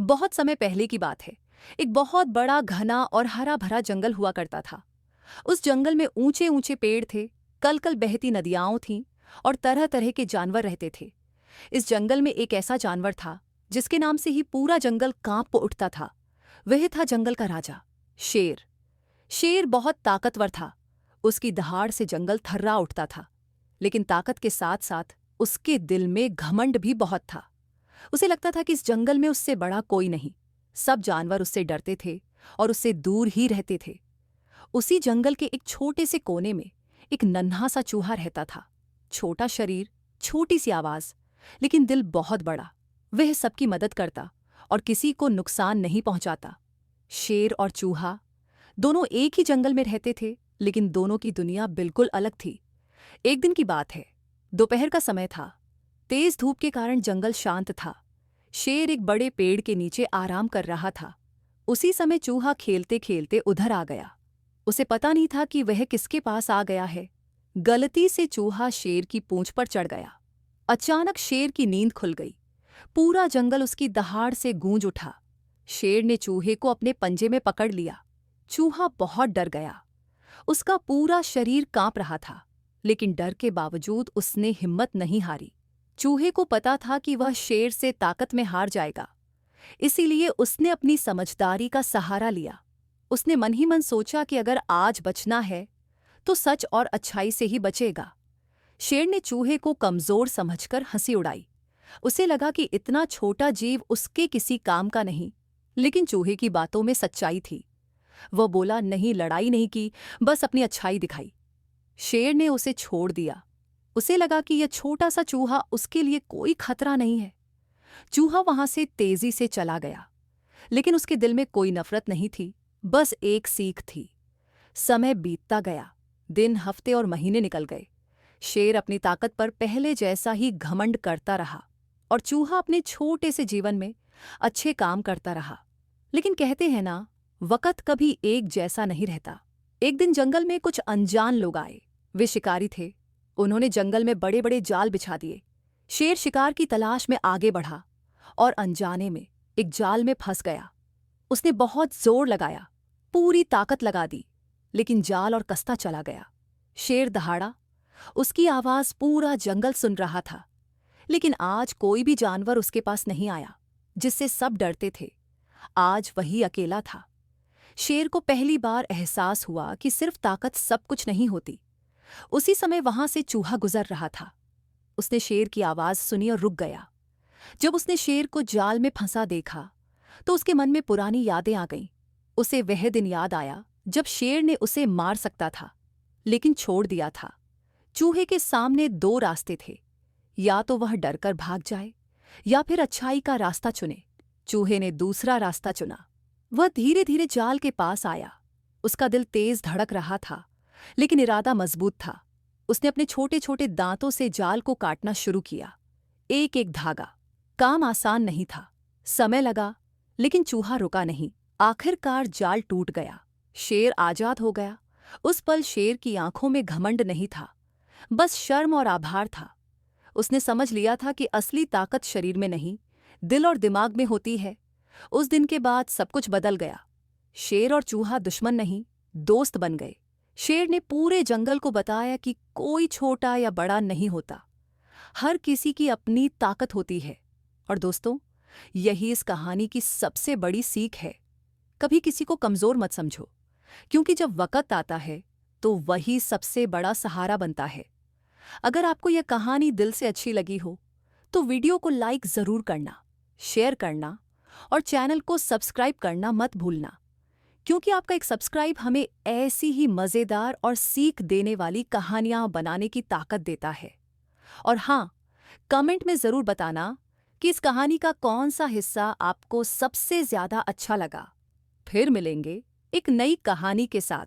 बहुत समय पहले की बात है। एक बहुत बड़ा घना और हरा भरा जंगल हुआ करता था। उस जंगल में ऊंचे ऊंचे पेड़ थे, कल कल बहती नदियां थीं और तरह तरह के जानवर रहते थे। इस जंगल में एक ऐसा जानवर था जिसके नाम से ही पूरा जंगल कांप उठता था। वह था जंगल का राजा, शेर। शेर बहुत ताकतवर था। उसकी दहाड़ से जंगल थर्रा उठता था। लेकिन ताकत के साथ साथ उसके दिल में घमंड भी बहुत था। उसे लगता था कि इस जंगल में उससे बड़ा कोई नहीं। सब जानवर उससे डरते थे और उससे दूर ही रहते थे। उसी जंगल के एक छोटे से कोने में एक नन्हा सा चूहा रहता था। छोटा शरीर, छोटी सी आवाज, लेकिन दिल बहुत बड़ा। वह सबकी मदद करता और किसी को नुकसान नहीं पहुंचाता। शेर और चूहा दोनों एक ही जंगल में रहते थे, लेकिन दोनों की दुनिया बिल्कुल अलग थी। एक दिन की बात है। दोपहर का समय था। तेज धूप के कारण जंगल शांत था। शेर एक बड़े पेड़ के नीचे आराम कर रहा था। उसी समय चूहा खेलते खेलते उधर आ गया। उसे पता नहीं था कि वह किसके पास आ गया है। गलती से चूहा शेर की पूंछ पर चढ़ गया। अचानक शेर की नींद खुल गई। पूरा जंगल उसकी दहाड़ से गूंज उठा। शेर ने चूहे को अपने पंजे में पकड़ लिया। चूहा बहुत डर गया। उसका पूरा शरीर कांप रहा था, लेकिन डर के बावजूद उसने हिम्मत नहीं हारी। चूहे को पता था कि वह शेर से ताकत में हार जाएगा, इसीलिए उसने अपनी समझदारी का सहारा लिया। उसने मन ही मन सोचा कि अगर आज बचना है तो सच और अच्छाई से ही बचेगा। शेर ने चूहे को कमजोर समझकर हंसी उड़ाई। उसे लगा कि इतना छोटा जीव उसके किसी काम का नहीं, लेकिन चूहे की बातों में सच्चाई थी। वह बोला, नहीं, लड़ाई नहीं की, बस अपनी अच्छाई दिखाई। शेर ने उसे छोड़ दिया। उसे लगा कि यह छोटा सा चूहा उसके लिए कोई खतरा नहीं है। चूहा वहां से तेजी से चला गया, लेकिन उसके दिल में कोई नफरत नहीं थी, बस एक सीख थी। समय बीतता गया। दिन, हफ्ते और महीने निकल गए। शेर अपनी ताकत पर पहले जैसा ही घमंड करता रहा और चूहा अपने छोटे से जीवन में अच्छे काम करता रहा। लेकिन कहते हैं ना, वक़्त कभी एक जैसा नहीं रहता। एक दिन जंगल में कुछ अनजान लोग आए। वे शिकारी थे। उन्होंने जंगल में बड़े बड़े जाल बिछा दिए। शेर शिकार की तलाश में आगे बढ़ा और अनजाने में एक जाल में फंस गया। उसने बहुत जोर लगाया, पूरी ताकत लगा दी, लेकिन जाल और कसता चला गया। शेर दहाड़ा। उसकी आवाज पूरा जंगल सुन रहा था, लेकिन आज कोई भी जानवर उसके पास नहीं आया, जिससे सब डरते थे। आज वही अकेला था। शेर को पहली बार एहसास हुआ कि सिर्फ ताकत सब कुछ नहीं होती। उसी समय वहां से चूहा गुजर रहा था। उसने शेर की आवाज सुनी और रुक गया। जब उसने शेर को जाल में फंसा देखा तो उसके मन में पुरानी यादें आ गईं। उसे वह दिन याद आया जब शेर ने उसे मार सकता था, लेकिन छोड़ दिया था। चूहे के सामने दो रास्ते थे, या तो वह डरकर भाग जाए या फिर अच्छाई का रास्ता चुने। चूहे ने दूसरा रास्ता चुना। वह धीरे धीरे जाल के पास आया। उसका दिल तेज धड़क रहा था, लेकिन इरादा मजबूत था। उसने अपने छोटे छोटे दांतों से जाल को काटना शुरू किया, एक एक धागा। काम आसान नहीं था। समय लगा, लेकिन चूहा रुका नहीं। आखिरकार जाल टूट गया। शेर आजाद हो गया। उस पल शेर की आंखों में घमंड नहीं था, बस शर्म और आभार था। उसने समझ लिया था कि असली ताकत शरीर में नहीं, दिल और दिमाग में होती है। उस दिन के बाद सब कुछ बदल गया। शेर और चूहा दुश्मन नहीं, दोस्त बन गए। शेर ने पूरे जंगल को बताया कि कोई छोटा या बड़ा नहीं होता, हर किसी की अपनी ताकत होती है। और दोस्तों, यही इस कहानी की सबसे बड़ी सीख है। कभी किसी को कमजोर मत समझो, क्योंकि जब वक़्त आता है तो वही सबसे बड़ा सहारा बनता है। अगर आपको यह कहानी दिल से अच्छी लगी हो तो वीडियो को लाइक जरूर करना, शेयर करना और चैनल को सब्सक्राइब करना मत भूलना, क्योंकि आपका एक सब्सक्राइब हमें ऐसी ही मज़ेदार और सीख देने वाली कहानियां बनाने की ताकत देता है। और हाँ, कमेंट में ज़रूर बताना कि इस कहानी का कौन सा हिस्सा आपको सबसे ज़्यादा अच्छा लगा। फिर मिलेंगे एक नई कहानी के साथ।